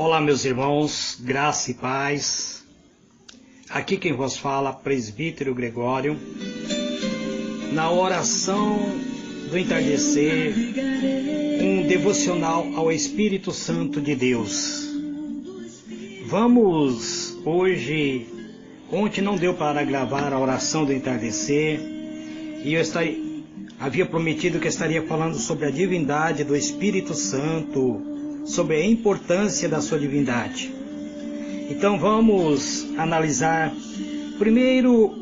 Olá, meus irmãos, graça e paz. Aqui quem vos fala, presbítero Gregório, na oração do entardecer, um devocional ao Espírito Santo de Deus. Vamos hoje, ontem não deu para gravar a oração do entardecer, e eu havia prometido que estaria falando sobre a divindade do Espírito Santo, sobre a importância da sua divindade. Então vamos analisar primeiro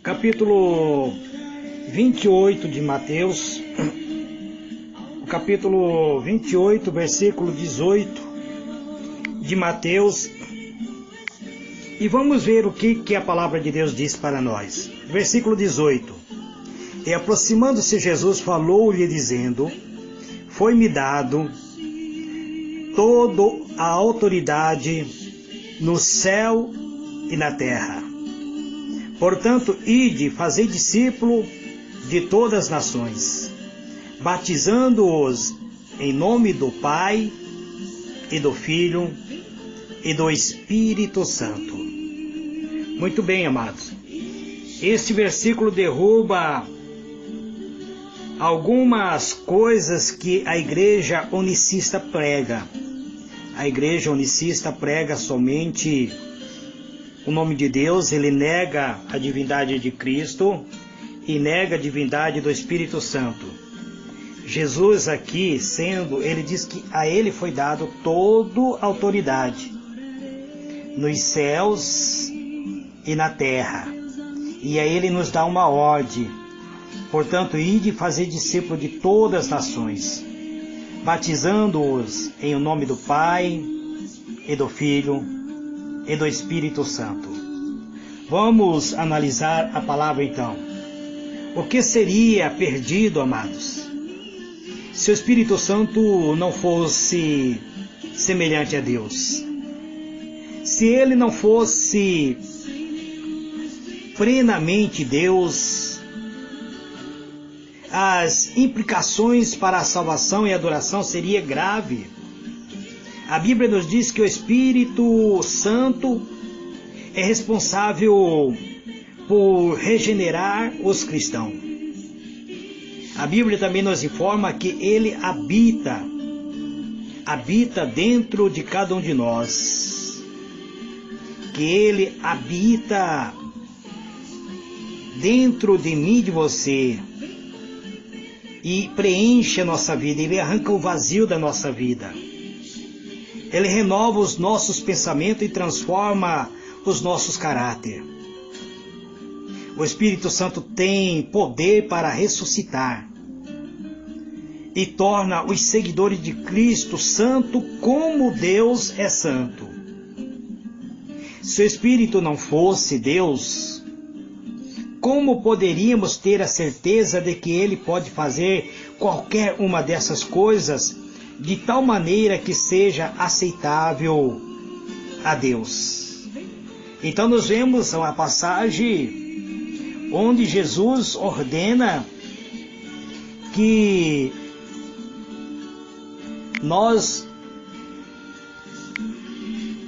capítulo 28 de Mateus, o capítulo 28, versículo 18 de Mateus, e vamos ver o que a palavra de Deus diz para nós. Versículo 18. E aproximando-se Jesus, falou-lhe dizendo: Foi-me dado toda a autoridade no céu e na terra. Portanto, ide, fazei discípulo de todas as nações, batizando-os em nome do Pai e do Filho e do Espírito Santo. Muito bem, amados. Este versículo derruba algumas coisas que a igreja unicista prega. A igreja unicista prega somente o nome de Deus, ele nega a divindade de Cristo e nega a divindade do Espírito Santo. Jesus aqui, ele diz que a ele foi dado toda a autoridade nos céus e na terra. E a ele nos dá uma ordem. Portanto, ide fazer discípulo de todas as nações, batizando-os em o nome do Pai, e do Filho, e do Espírito Santo. Vamos analisar a palavra então. O que seria perdido, amados, se o Espírito Santo não fosse semelhante a Deus? Se ele não fosse plenamente Deus, as implicações para a salvação e adoração seria grave. A Bíblia nos diz que o Espírito Santo é responsável por regenerar os cristãos. A Bíblia também nos informa que ele habita dentro de cada um de nós, que ele habita dentro de mim e de você, e preenche a nossa vida, ele arranca o vazio da nossa vida. Ele renova os nossos pensamentos e transforma os nossos caráteres. O Espírito Santo tem poder para ressuscitar e torna os seguidores de Cristo santo como Deus é santo. Se o Espírito não fosse Deus, como poderíamos ter a certeza de que ele pode fazer qualquer uma dessas coisas de tal maneira que seja aceitável a Deus? Então nós vemos uma passagem onde Jesus ordena que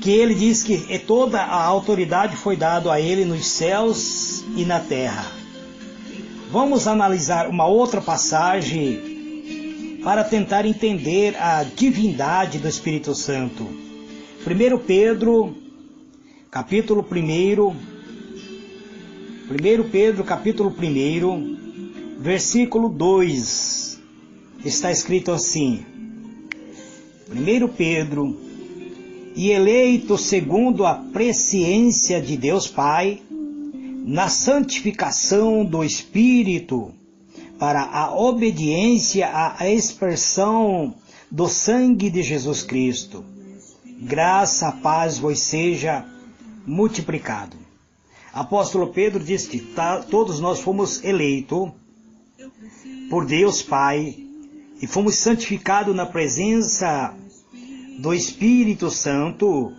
ele diz que toda a autoridade foi dada a ele nos céus e na terra. Vamos analisar uma outra passagem para tentar entender a divindade do Espírito Santo. 1 Pedro, capítulo 1, 1 Pedro, capítulo 1, versículo 2, está escrito assim: 1 Pedro, e eleito segundo a presciência de Deus Pai, na santificação do Espírito, para a obediência à expressão do sangue de Jesus Cristo. Graça, paz vos seja multiplicado. Apóstolo Pedro diz que todos nós fomos eleitos por Deus Pai e fomos santificados na presença do Espírito Santo,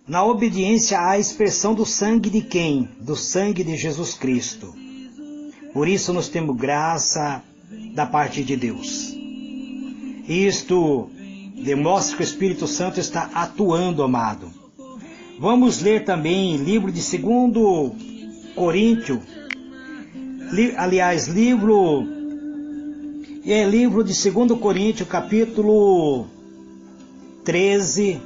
na obediência à expressão do sangue de quem? Do sangue de Jesus Cristo. Por isso nós temos graça da parte de Deus. Isto demonstra que o Espírito Santo está atuando, amado. Vamos ler também livro de 2 Coríntios, livro de 2 Coríntios, capítulo 13,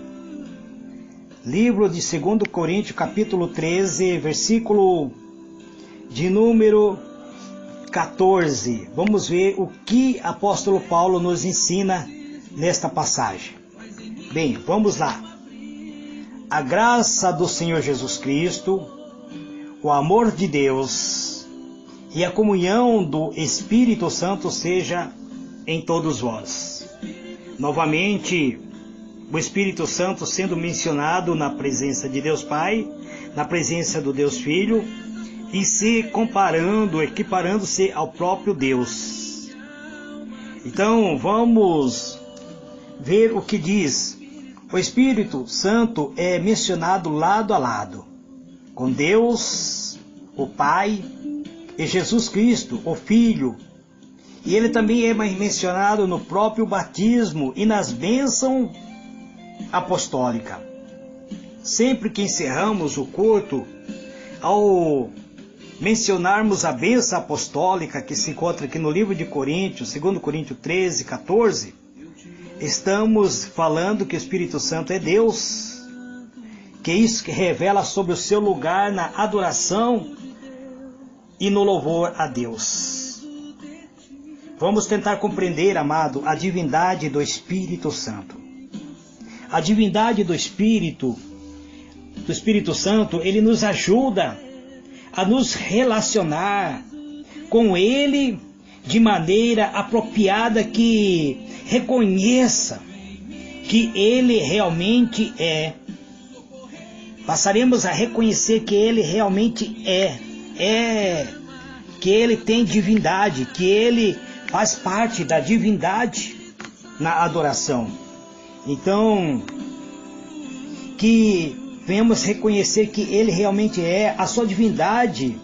livro de 2 Coríntios, capítulo 13, versículo de número 14. Vamos ver o que apóstolo Paulo nos ensina nesta passagem. Bem, vamos lá. A graça do Senhor Jesus Cristo, o amor de Deus e a comunhão do Espírito Santo seja em todos vós. Novamente, o Espírito Santo sendo mencionado na presença de Deus Pai, na presença do Deus Filho, e se comparando, equiparando-se ao próprio Deus. Então, vamos ver o que diz. O Espírito Santo é mencionado lado a lado, com Deus, o Pai, e Jesus Cristo, o Filho. E ele também é mencionado no próprio batismo e nas bênçãos apostólicas. Sempre que encerramos o culto, ao mencionarmos a bênção apostólica que se encontra aqui no livro de Coríntios, 2 Coríntios 13, 14, estamos falando que o Espírito Santo é Deus, que isso que revela sobre o seu lugar na adoração e no louvor a Deus. Vamos tentar compreender, amado, a divindade do Espírito Santo. A divindade do Espírito Santo, ele nos ajuda a nos relacionar com ele de maneira apropriada, que reconheça que ele realmente é. Passaremos a reconhecer que ele realmente que ele tem divindade, que ele faz parte da divindade na adoração. Então, que venhamos reconhecer que ele realmente é, a sua divindade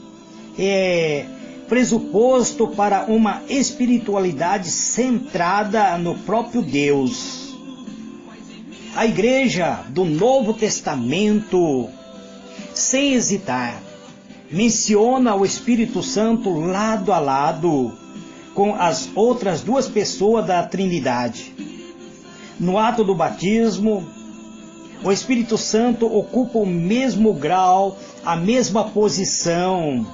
é pressuposto para uma espiritualidade centrada no próprio Deus. A igreja do Novo Testamento, sem hesitar, menciona o Espírito Santo lado a lado com as outras duas pessoas da Trindade. No ato do batismo, o Espírito Santo ocupa o mesmo grau, a mesma posição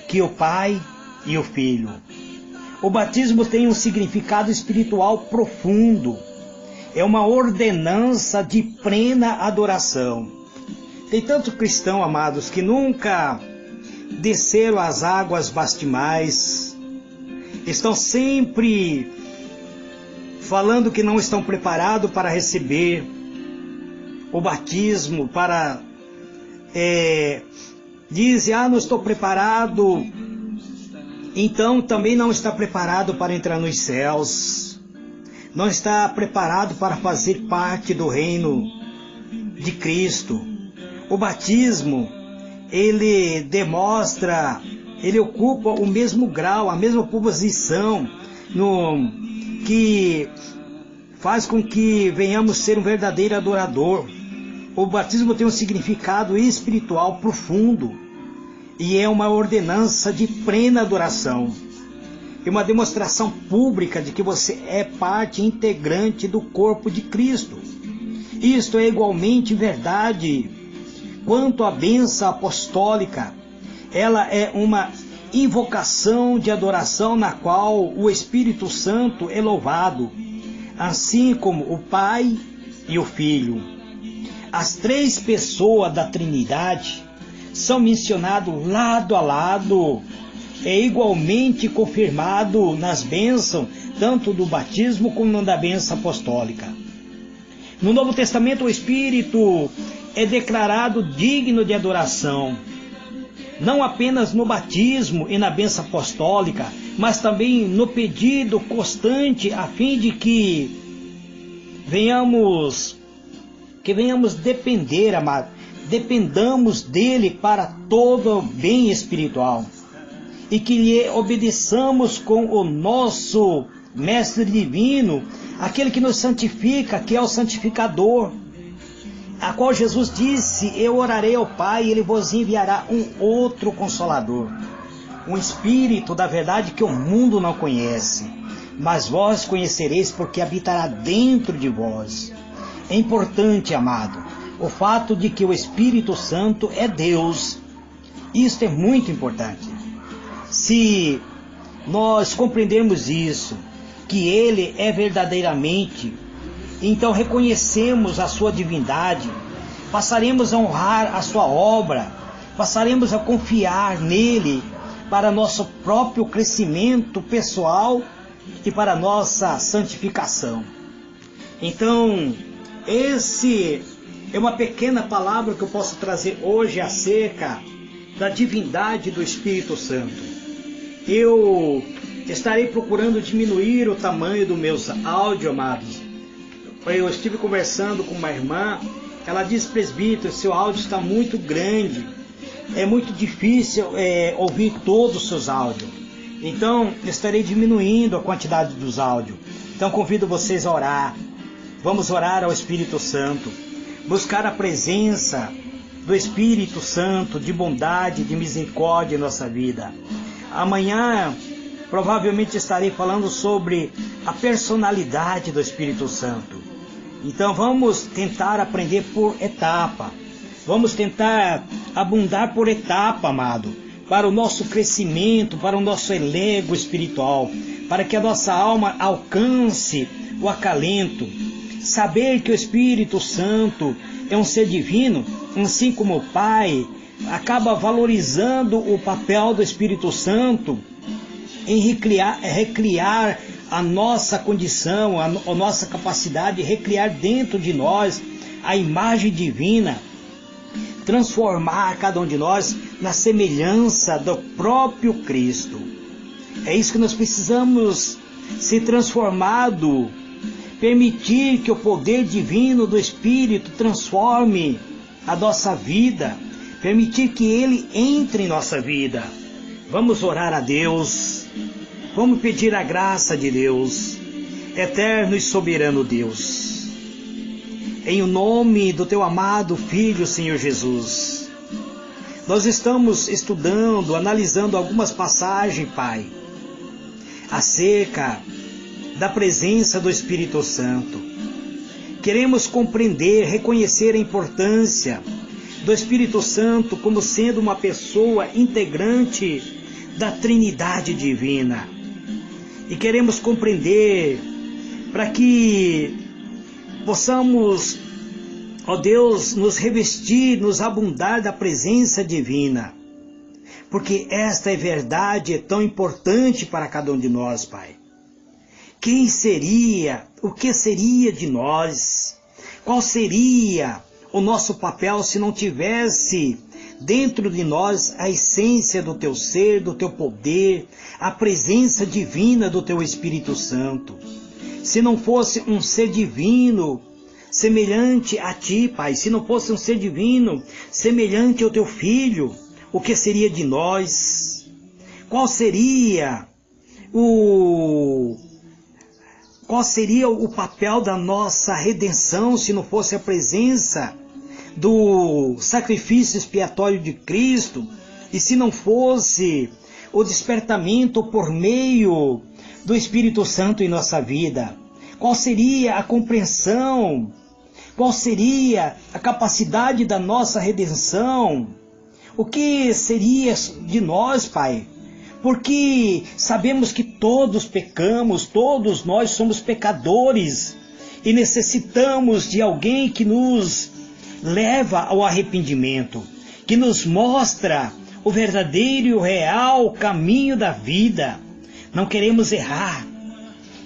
que o Pai e o Filho. O batismo tem um significado espiritual profundo. É uma ordenança de plena adoração. Tem tanto cristão, amados, que nunca desceram as águas batismais, estão sempre falando que não estão preparados para receber o batismo, dizem, não estou preparado, então também não está preparado para entrar nos céus, não está preparado para fazer parte do reino de Cristo. O batismo, ele demonstra, ele ocupa o mesmo grau, a mesma posição, que faz com que venhamos ser um verdadeiro adorador. O batismo tem um significado espiritual profundo e é uma ordenança de plena adoração. É uma demonstração pública de que você é parte integrante do corpo de Cristo. Isto é igualmente verdade quanto à bênção apostólica. Ela é uma invocação de adoração na qual o Espírito Santo é louvado, assim como o Pai e o Filho. As três pessoas da Trindade são mencionados lado a lado. É igualmente confirmado nas bênçãos, tanto do batismo como da bênção apostólica. No Novo Testamento, o Espírito é declarado digno de adoração, não apenas no batismo e na bênção apostólica, mas também no pedido constante, a fim de que venhamos depender, amado, dependamos dele para todo o bem espiritual, e que lhe obedeçamos com o nosso Mestre divino, aquele que nos santifica, que é o santificador, a qual Jesus disse: eu orarei ao Pai e Ele vos enviará um outro Consolador, um Espírito da verdade que o mundo não conhece, mas vós conhecereis porque habitará dentro de vós. É importante, amado, o fato de que o Espírito Santo é Deus. Isto é muito importante. Se nós compreendermos isso, que Ele é verdadeiramente, então reconhecemos a sua divindade, passaremos a honrar a sua obra, passaremos a confiar nele para nosso próprio crescimento pessoal e para nossa santificação. Então, esse é uma pequena palavra que eu posso trazer hoje acerca da divindade do Espírito Santo. Eu estarei procurando diminuir o tamanho dos meus áudios, amados. Eu estive conversando com uma irmã, ela disse: presbítero, seu áudio está muito grande, é muito difícil ouvir todos os seus áudios. Então, estarei diminuindo a quantidade dos áudios. Então, convido vocês a orar. Vamos orar ao Espírito Santo, buscar a presença do Espírito Santo, de bondade, de misericórdia em nossa vida. Amanhã, provavelmente estarei falando sobre a personalidade do Espírito Santo. Então vamos tentar aprender por etapa. Vamos tentar abundar por etapa, amado, para o nosso crescimento, para o nosso elego espiritual, para que a nossa alma alcance o acalento. Saber que o Espírito Santo é um ser divino, assim como o Pai acaba valorizando o papel do Espírito Santo em recriar a nossa condição, a nossa capacidade de recriar dentro de nós a imagem divina, transformar cada um de nós na semelhança do próprio Cristo. É isso que nós precisamos ser transformado, permitir que o poder divino do Espírito transforme a nossa vida, permitir que Ele entre em nossa vida. Vamos orar a Deus, vamos pedir a graça de Deus, eterno e soberano Deus. Em o nome do Teu amado Filho, Senhor Jesus, nós estamos estudando, analisando algumas passagens, Pai, acerca da presença do Espírito Santo. Queremos compreender, reconhecer a importância do Espírito Santo como sendo uma pessoa integrante da Trindade Divina. E queremos compreender para que possamos, ó Deus, nos revestir, nos abundar da presença divina. Porque esta é verdade, é tão importante para cada um de nós, Pai. Quem seria, o que seria de nós? Qual seria o nosso papel se não tivesse dentro de nós a essência do Teu ser, do Teu poder, a presença divina do Teu Espírito Santo? Se não fosse um ser divino semelhante a Ti, Pai, se não fosse um ser divino semelhante ao Teu Filho, o que seria de nós? Qual seria o papel da nossa redenção se não fosse a presença do sacrifício expiatório de Cristo e se não fosse o despertamento por meio do Espírito Santo em nossa vida? Qual seria a compreensão? Qual seria a capacidade da nossa redenção? O que seria de nós, Pai? Porque sabemos que todos pecamos, todos nós somos pecadores e necessitamos de alguém que nos leva ao arrependimento, que nos mostra o verdadeiro e o real caminho da vida. Não queremos errar,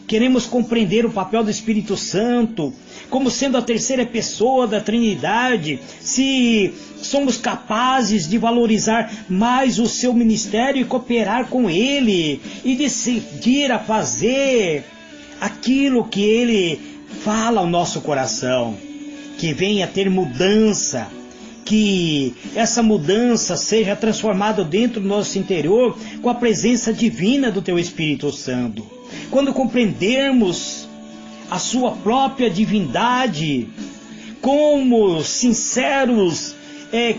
queremos compreender o papel do Espírito Santo como sendo a terceira pessoa da Trindade, se somos capazes de valorizar mais o seu ministério e cooperar com ele e decidir a fazer aquilo que ele fala ao nosso coração, que venha ter mudança, que essa mudança seja transformada dentro do nosso interior com a presença divina do Teu Espírito Santo. Quando compreendermos a Sua própria divindade, como sinceros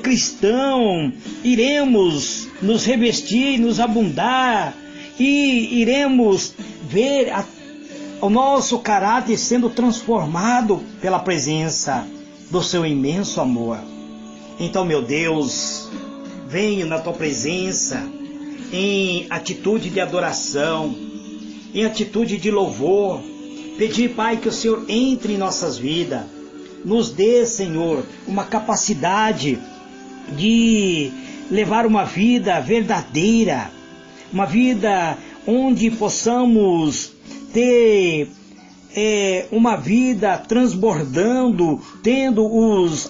cristãos, iremos nos revestir, nos abundar e iremos ver o nosso caráter sendo transformado pela presença do Seu imenso amor. Então, meu Deus, venho na Tua presença em atitude de adoração, em atitude de louvor, pedir, Pai, que o Senhor entre em nossas vidas, nos dê, Senhor, uma capacidade de levar uma vida verdadeira, uma vida onde possamos ter uma vida transbordando, tendo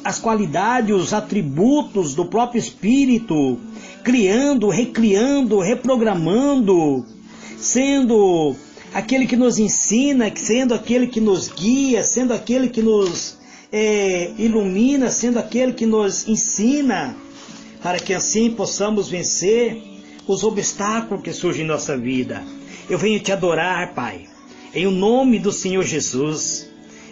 as qualidades, os atributos do próprio Espírito, criando, recriando, reprogramando, sendo aquele que nos ensina, sendo aquele que nos guia, sendo aquele que nos ilumina, sendo aquele que nos ensina, para que assim possamos vencer os obstáculos que surgem em nossa vida. Eu venho te adorar, Pai, em o nome do Senhor Jesus.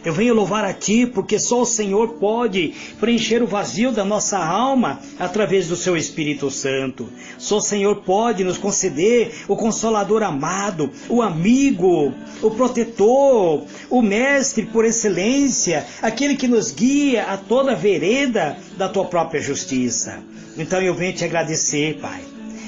Eu venho louvar a Ti, porque só o Senhor pode preencher o vazio da nossa alma através do Seu Espírito Santo. Só o Senhor pode nos conceder o Consolador amado, o amigo, o protetor, o mestre por excelência, aquele que nos guia a toda a vereda da Tua própria justiça. Então eu venho te agradecer, Pai,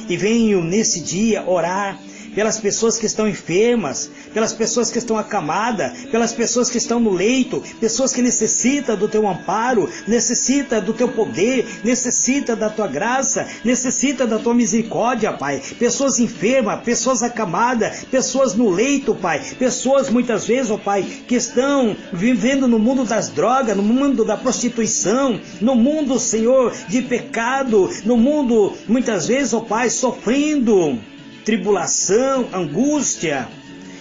e venho nesse dia orar pelas pessoas que estão enfermas, pelas pessoas que estão acamadas, pelas pessoas que estão no leito, pessoas que necessitam do Teu amparo, necessitam do Teu poder, necessitam da Tua graça, necessitam da Tua misericórdia, Pai. Pessoas enfermas, pessoas acamadas, pessoas no leito, Pai. Pessoas muitas vezes, ó Pai, que estão vivendo no mundo das drogas, no mundo da prostituição, no mundo, Senhor, de pecado, no mundo, muitas vezes, ó Pai, sofrendo tribulação, angústia.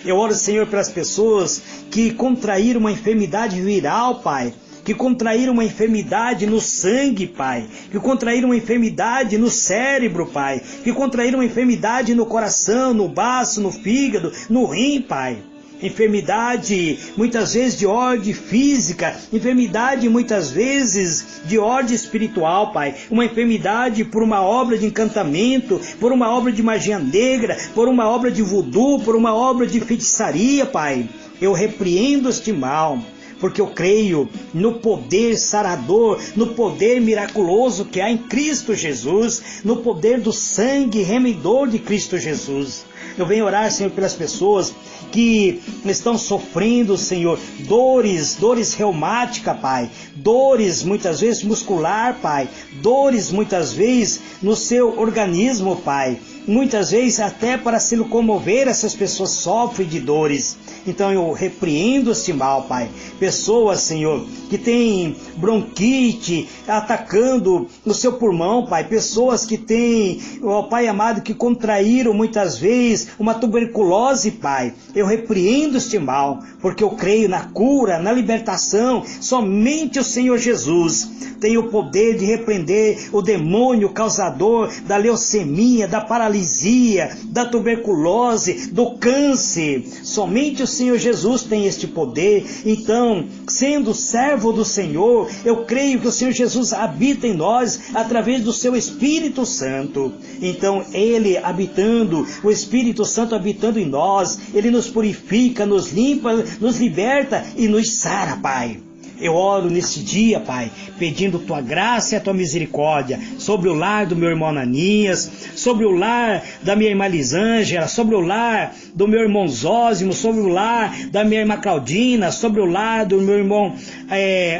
Eu oro, Senhor, para as pessoas que contraíram uma enfermidade viral, Pai, que contraíram uma enfermidade no sangue, Pai, que contraíram uma enfermidade no cérebro, Pai, que contraíram uma enfermidade no coração, no baço, no fígado, no rim, Pai. Enfermidade muitas vezes de ordem física, enfermidade muitas vezes de ordem espiritual, Pai, uma enfermidade por uma obra de encantamento, por uma obra de magia negra, por uma obra de voodoo, por uma obra de feitiçaria, Pai. Eu repreendo este mal, porque eu creio no poder sarador, no poder miraculoso que há em Cristo Jesus, no poder do sangue remidor de Cristo Jesus. Eu venho orar, Senhor, pelas pessoas que estão sofrendo, Senhor, dores reumáticas, Pai, dores muitas vezes muscular, Pai, dores muitas vezes no seu organismo, Pai. Muitas vezes até para se locomover essas pessoas sofrem de dores. Então eu repreendo este mal, Pai. Pessoas, Senhor, que têm bronquite atacando no seu pulmão, Pai. Pessoas que têm, ó Pai amado, que contraíram muitas vezes uma tuberculose, Pai. Eu repreendo este mal, porque eu creio na cura, na libertação. Somente o Senhor Jesus tem o poder de repreender o demônio causador da leucemia, da paralisia, da tuberculose, do câncer. Somente o Senhor Jesus tem este poder. Então, sendo servo do Senhor, eu creio que o Senhor Jesus habita em nós através do seu Espírito Santo. Então, Ele habitando, o Espírito Santo habitando em nós, Ele nos purifica, nos limpa, nos liberta e nos sara, Pai. Eu oro neste dia, Pai, pedindo Tua graça e a Tua misericórdia sobre o lar do meu irmão Ananias, sobre o lar da minha irmã Lisângela, sobre o lar do meu irmão Zósimo, sobre o lar da minha irmã Claudina, sobre o lar do meu irmão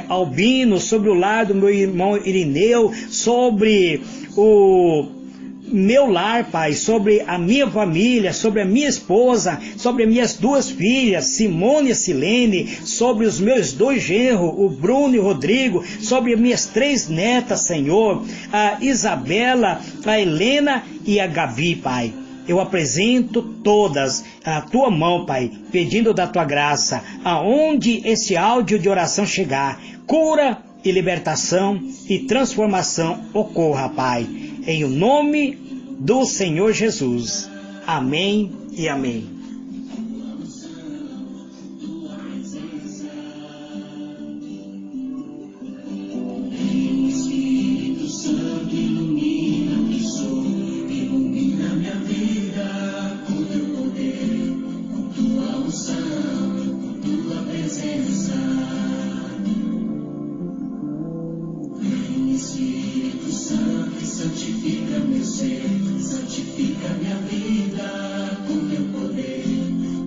Albino, sobre o lar do meu irmão Irineu, sobre o meu lar, Pai, sobre a minha família, sobre a minha esposa, sobre as minhas duas filhas, Simone e Silene, sobre os meus dois genros, o Bruno e o Rodrigo, sobre as minhas 3 netas, Senhor, a Isabela, a Helena e a Gabi, Pai. Eu apresento todas à Tua mão, Pai, pedindo da Tua graça, aonde esse áudio de oração chegar, cura e libertação e transformação ocorra, Pai, em o nome do Senhor Jesus. Amém e amém. Espírito Santo, santifica meu ser, santifica minha vida com teu poder,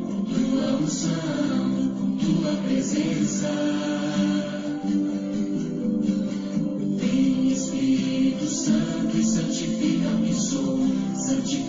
com tua unção, com tua presença. Vem Espírito Santo e santifica o que sou, santifica